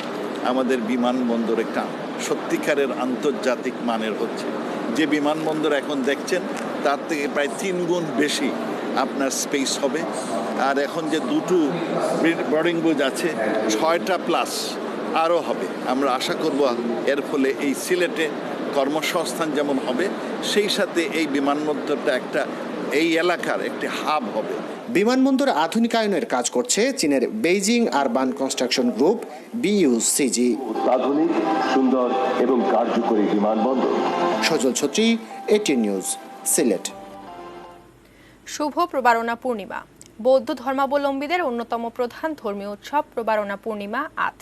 আমাদের বিমানবন্দর একটা সত্যিকারের আন্তর্জাতিক মানের হচ্ছে। যে বিমানবন্দর এখন দেখছেন তার থেকে প্রায় 3 গুণ বেশি আপনার স্পেস হবে। আর এখন যে 2টো বোর্ডিং বুথ আছে 6টা প্লাস আরও হবে। আমরা আশা করব এর ফলে এই সিলেটে কর্মসংস্থান যেমন হবে, সেই সাথে এই বিমানবন্দরটা একটা এই এলাকার একটি হাব হবে। বিমানবন্দর আধুনিকায়নের কাজ করছে চীনের Beijing urban construction group BUCG। আধুনিক, সুন্দর এবং কার্যকরী বিমানবন্দর। সজল ছত্রী, ATN নিউজ, সিলেট। শুভ প্রবারণা পূর্ণিমা। বৌদ্ধ ধর্মাবলম্বীদের অন্যতম প্রধান ধর্মীয় উৎসব প্রবারণা পূর্ণিমা আজ।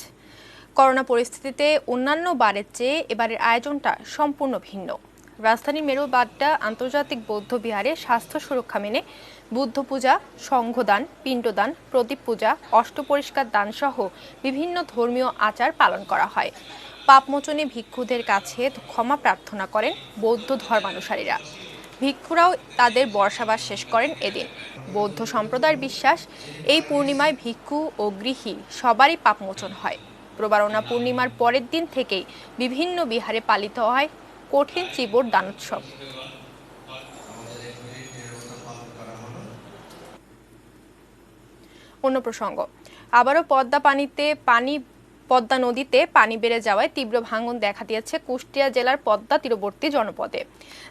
করোনা পরিস্থিতিতে অন্যান্য বারের চেয়ে এবারের আয়োজনটা সম্পূর্ণ ভিন্ন। রাজধানীর মেরুবাড্ডা আন্তর্জাতিক বৌদ্ধ বিহারে স্বাস্থ্য সুরক্ষা মেনে বুদ্ধ পূজা, সংঘদান, পিণ্ডদান, প্রদীপ পূজা, অষ্টপরিষ্কার দান সহ বিভিন্ন ধর্মীয় আচার পালন করা হয়। পাপমোচনে ভিক্ষুদের কাছে ক্ষমা প্রার্থনা করেন বৌদ্ধ ধর্মানুসারীরা। ভিক্ষুরাও তাদের বর্ষাবাস শেষ করেন এদিন। বৌদ্ধ সম্প্রদায়ের বিশ্বাস, এই পূর্ণিমায় ভিক্ষু ও গৃহী সবারই পাপমোচন হয়। প্রবারণা পূর্ণিমার পরের দিন থেকেই বিভিন্ন বিহারে পালিত হয় কঠিন চিবর দানোৎসব। অন্য প্রসঙ্গ, আবারও পদ্মা নদীতে পানি বেড়ে যাওয়ায় তীব্র ভাঙন দেখা দিয়েছে কুষ্টিয়া জেলার পদ্মা তীরবর্তী জনপদে।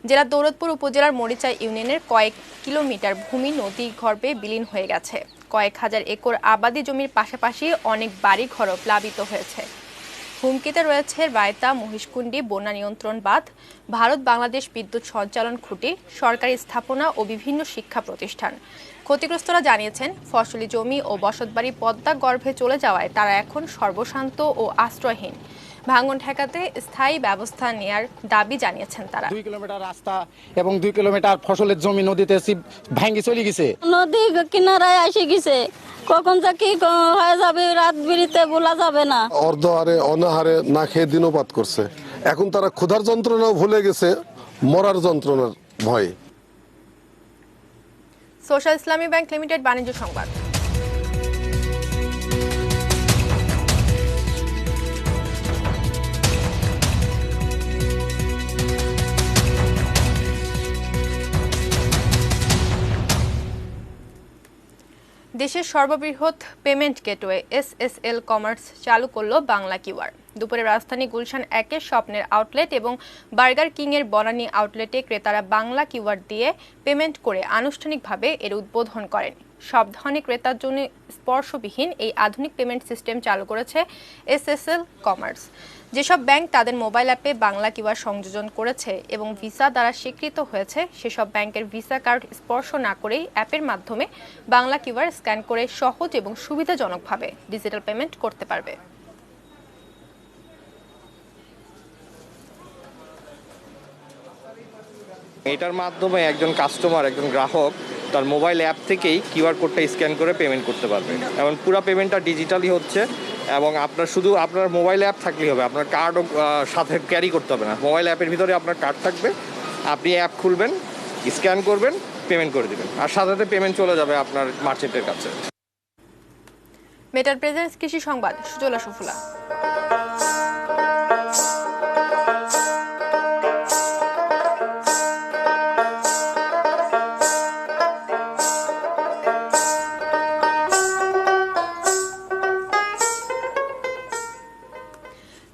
জেলার দৌলতপুর উপজেলার মরিচা ইউনিয়নের কয়েক কিলোমিটার ভূমি নদী গর্ভে বিলীন হয়ে গেছে। কয়েক হাজার একর আবাদি জমির পাশাপাশি অনেক বাড়িঘরও প্লাবিত হয়েছে। হুমকিতে রয়েছে রায়তা মহিষকুণ্ডী বন্যা নিয়ন্ত্রণ বাঁধ, ভারত বাংলাদেশ বিদ্যুৎ সঞ্চালন খুঁটি, সরকারি স্থাপনা ও বিভিন্ন শিক্ষা প্রতিষ্ঠান। ক্ষতিগ্রস্তরা জানিয়েছেন, ফসলি জমি ও বসতবাড়ি পদ্মা গর্ভে চলে যাওয়ায় তারা এখন সর্বশান্ত ও আশ্রয়হীন। ভাঙন ঠেকাতে স্থায়ী ব্যবস্থা নেয়ার দাবি জানিয়েছেন তারা। 2 কিলোমিটার রাস্তা এবং 2 কিলোমিটার ফসলের জমি নদীতে ভাঙি চলে গেছে। নদী কিনারায় এসে গেছে, কখন যে কি হয়ে যাবে রাত বিরিতে বলা যাবে না। অর্ধহারে অনাহারে না খেয়ে দিনপাত করছে। এখন তারা ক্ষুধার যন্ত্রণাও ভুলে গেছে, মরার যন্ত্রণার ভয়ে। সোশ্যাল ইসলামী ব্যাংক লিমিটেড বাণিজ্য সংবাদ। দেশের সর্ববৃহৎ পেমেন্ট গেটওয়ে SSL কমার্স চালু করল বাংলা কিউআর। দুপুরে রাজধানী গুলশান 1-এর স্বপ্নের আউটলেট এবং বার্গার কিংয়ের বনানী আউটলেটে ক্রেতারা বাংলা কিউআর দিয়ে পেমেন্ট করে আনুষ্ঠানিকভাবে এর উদ্বোধন করেন। সব ধরনের ক্রেতার জন্য স্পর্শবিহীন এই আধুনিক পেমেন্ট সিস্টেম চালু করেছে SSL কমার্স। যেসব ব্যাংক তাদের মোবাইল অ্যাপে বাংলা কিউআর সংযোজন করেছে এবং ভিসা দ্বারা স্বীকৃত হয়েছে, সেসব ব্যাংকের ভিসা কার্ড স্পর্শ না করেই অ্যাপের মাধ্যমে বাংলা কিউআর স্ক্যান করে সহজ এবং সুবিধাজনকভাবে ডিজিটাল পেমেন্ট করতে পারবে। এটার মাধ্যমে একজন কাস্টমার, একজন গ্রাহক তার মোবাইল অ্যাপ থেকেই কিউআর কোডটা স্ক্যান করে পেমেন্ট করতে পারবে। এবং পুরো পেমেন্টটা ডিজিটালি হচ্ছে এবং আপনার শুধু আপনার মোবাইল অ্যাপ থাকলেই হবে, আপনার কার্ডও সাথে ক্যারি করতে হবে না। মোবাইল অ্যাপের ভিতরে আপনার কার্ড থাকবে, আপনি অ্যাপ খুলবেন, স্ক্যান করবেন, পেমেন্ট করে দিবেন, আর সাথে সাথে পেমেন্ট চলে যাবে আপনার মার্চেন্টের কাছে। মেটার প্রেজেন্স কৃষি সংবাদ, সুজলা সুফলা।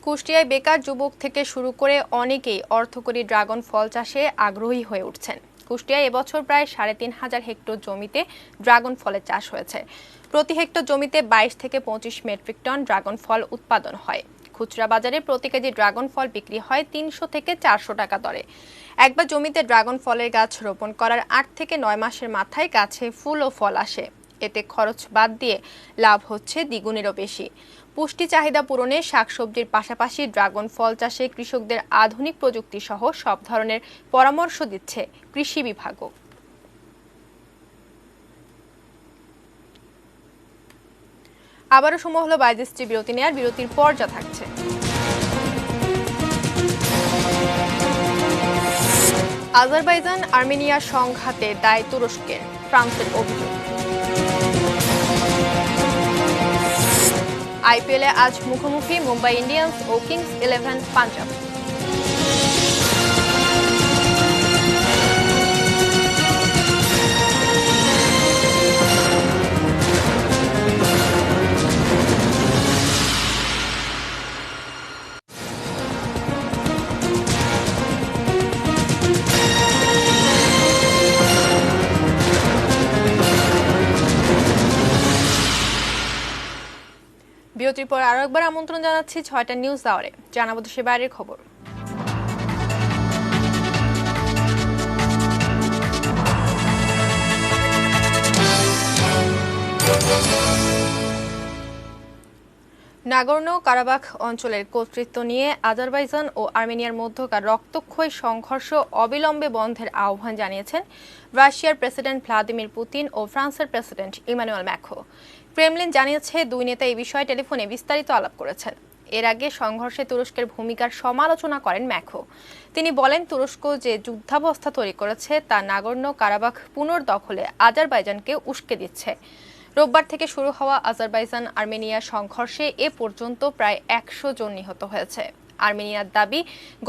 কুষ্টিয়ায় বেকার যুবক থেকে শুরু করে অনেকেই অর্থকরী ড্রাগন ফল চাষে আগ্রহী হয়ে উঠছেন। কুষ্টিয়ায় এবছর প্রায় 3,500 হেক্টর জমিতে ড্রাগন ফলের চাষ হয়েছে। প্রতি হেক্টর জমিতে 22 থেকে 25 মেট্রিক টন ড্রাগন ফল উৎপাদন হয়। খুচরা বাজারে প্রতি কেজি ড্রাগন ফল বিক্রি হয় 300 থেকে 400 টাকা দরে। একবার জমিতে ড্রাগন ফলের গাছ রোপণ করার 8 থেকে 9 মাসের মাথায় গাছে ফুল ও ফল আসে। এতে খরচ বাদ দিয়ে লাভ হচ্ছে দ্বিগুণেরও বেশি। পুষ্টি চাহিদা পূরণে শাকসবজির পাশাপাশি ড্রাগন ফল চাষে কৃষকদের আধুনিক প্রযুক্তি সহ সব ধরনের পরামর্শ দিচ্ছে কৃষি বিভাগও। আবারও সময় হলো 22টি বিরতি নেয়ার। বিরতির পর যা থাকছে: আজারবাইজান আর্মেনিয়া সংঘাতে দায় তুরস্কের, ফ্রান্সের অভিযোগ। আইপিএলে আজ মুখোমুখি মুম্বাই ইন্ডিয়ান্স ও কিংস 11 পাঞ্জাব। বিরতির পর আরো একবার আমন্ত্রণ জানাচ্ছি ৬টা নিউজ আওয়ারে। জানাবো দেশের বাইরের খবর। নাগর্নো কারাবাখ অঞ্চলের কর্তৃত্ব নিয়ে আজারবাইজান ও আর্মেনিয়ার মধ্যকার রক্তক্ষয়ী সংঘর্ষ অবিলম্বে বন্ধের আহ্বান জানিয়েছেন রাশিয়ার প্রেসিডেন্ট ভ্লাদিমির পুতিন ও ফ্রান্সের প্রেসিডেন্ট ইমানুয়েল ম্যাক্রো। ক্রেমলিন জানিয়েছে দুই নেতা এই বিষয়ে টেলিফোনে বিস্তারিত আলাপ করেছেন। এর আগে সংঘর্ষে তুরস্কের ভূমিকার সমালোচনা করেন ম্যাক্রো। তিনি বলেন, তুরস্ক যে যুদ্ধাবস্থা তৈরি করেছে তা নাগর্নো কারাবাখ পুনর্দখলে আজারবাইজানকে উস্কে দিচ্ছে। রোববার থেকে শুরু হওয়া আজারবাইজান আর্মেনিয়া সংঘর্ষে এ পর্যন্ত প্রায় 100 জন নিহত হয়েছে। আর্মেনিয়ার দাবি,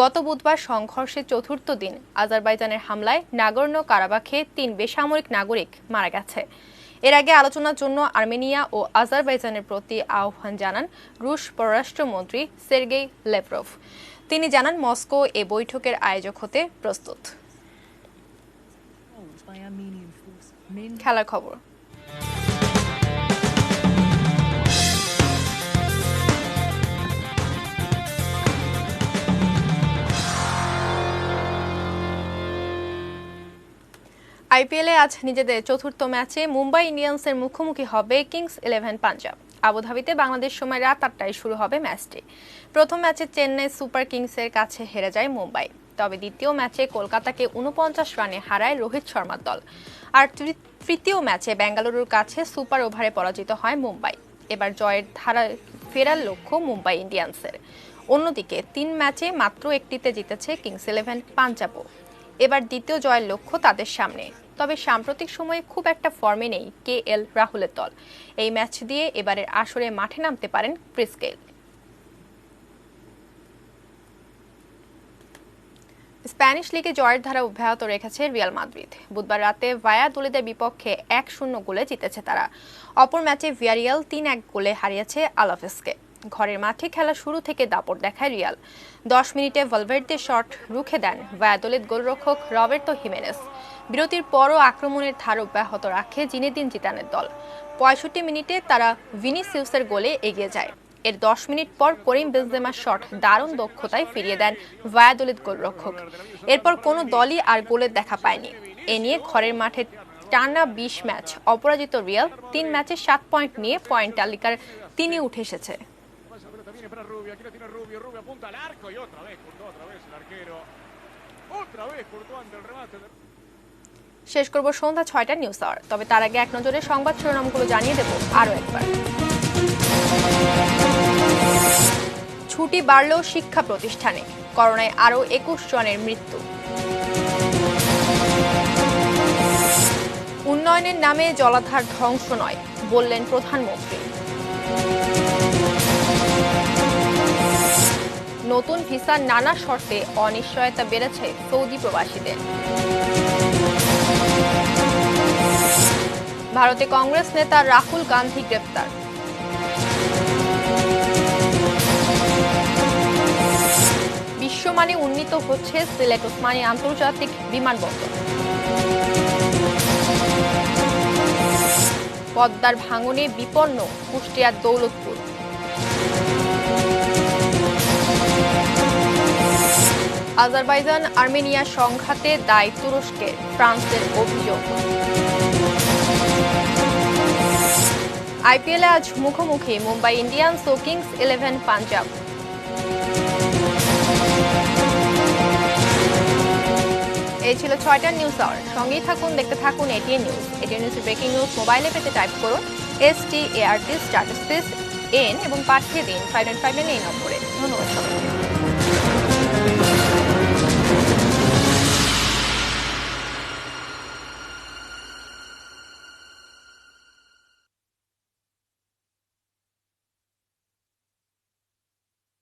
গত বুধবার সংঘর্ষের চতুর্থ দিন আজারবাইজানের হামলায় নাগর্নো কারাবাখে 3 বেসামরিক নাগরিক মারা গেছে। এর আগে আলোচনার জন্য আর্মেনিয়া ও আজারবাইজানের প্রতি আহ্বান জানান রুশ পররাষ্ট্রমন্ত্রী সের্গেই লেভরভ। তিনি জানান, মস্কো এ বৈঠকের আয়োজক হতে প্রস্তুত। খেলার খবর। আইপিএলে আজ নিজেদের চতুর্থ ম্যাচে মুম্বাই ইন্ডিয়ান্সের মুখোমুখি হবে কিংস 11 পাঞ্জাব। আবুধাবিতে বাংলাদেশ সময় রাত 8টায় শুরু হবে ম্যাচটি। প্রথম ম্যাচে চেন্নাই সুপার কিংসের কাছে হেরে যায় মুম্বাই। তবে দ্বিতীয় ম্যাচে কলকাতাকে 49 রানে হারায় রোহিত শর্মার দল। আর তৃতীয় ম্যাচে বেঙ্গালুরুর কাছে সুপার ওভারে পরাজিত হয় মুম্বাই। এবার জয়ের ধারায় ফেরার লক্ষ্য মুম্বাই ইন্ডিয়ান্সের। অন্যদিকে 3 ম্যাচে মাত্র একটিতে জিতেছে কিংস 11 পাঞ্জাবও। এবার দ্বিতীয় জয়ের লক্ষ্য তাদের সামনে। তবে সাম্প্রতিক সময়ে খুব একটা ফর্মে নেই কেএল রাহুলের দল। এই ম্যাচ দিয়ে এবারের আসরে মাঠে নামতে পারেন ক্রিস গেইল। স্প্যানিশ লিগে জয়ের ধারা অব্যাহত রেখেছে রিয়াল মাদ্রিদ। বুধবার রাতে ভায়াদোলিদের বিপক্ষে 1-0 গোলে জিতেছে তারা। অপর ম্যাচে ভিয়ারিয়াল 3-1 গোলে হারিয়েছে আলাভেসকে। ঘরের মাঠে খেলা শুরু থেকে দাপট দেখায় রিয়াল। 10 মিনিটে ভলভের্দের শট রুখে দেন ভায়াদোলিদ গোলরক্ষক রবের্তো হিমেনেস। বিরতির পরও আক্রমণের ধারা অব্যাহত রাখে জিনেদিন জিদানের দল। 65 মিনিটে তারা ভিনিসিউসের গোলে এগিয়ে যায়। এর 10 মিনিট পর করিম বেনজেমার শট দারুণ দক্ষতায় ফিরিয়ে দেন ভায়াদোলিদ গোলরক্ষক। এরপর কোনো দলই আর গোলের দেখা পায়নি। এ নিয়ে ঘরের মাঠে টানা 20 ম্যাচ অপরাজিত রিয়াল 3 ম্যাচে 7 পয়েন্ট নিয়ে পয়েন্ট তালিকার 3-এ উঠে এসেছে। শেষ করব সন্ধ্যা 6টা নিউজ আওয়ার। তবে তার আগে এক নজরে সংবাদ শিরোনামগুলো জানিয়ে দেব আরো একবার। ছুটি বাড়লেও শিক্ষা প্রতিষ্ঠানে, করোনায় আরো 21 জনের মৃত্যু। উন্নয়নের নামে জলাধার ধ্বংস নয়, বললেন প্রধানমন্ত্রী। নতুন ভিসার নানা শর্তে অনিশ্চয়তা বেড়েছে সৌদি প্রবাসীদের। ভারতে কংগ্রেস নেতা রাহুল গান্ধী গ্রেপ্তার। বিশ্বমানে উন্নীত হচ্ছে সিলেট ওসমানী আন্তর্জাতিক বিমানবন্দর। পদ্মার ভাঙনে বিপন্ন কুষ্টিয়ার দৌলতপুর। আজারবাইজান আর্মেনিয়া সংঘাতে দায় তুরস্কের, ফ্রান্সের অভিযোগ। আইপিএলে আজ মুখোমুখি মুম্বাই ইন্ডিয়ান্স ও কিংস 11 পাঞ্জাব। এই ছিল 6টা নিউজ আওয়ার। সঙ্গেই থাকুন, দেখতে থাকুন এটিএন নিউজ। এটিএন নিউজের ব্রেকিং নিউজ মোবাইলে পেতে টাইপ করুন START স্টার্ট স্পেস N এবং পাঠিয়ে দিন 5959 এই নম্বরে। ধন্যবাদ সবাইকে।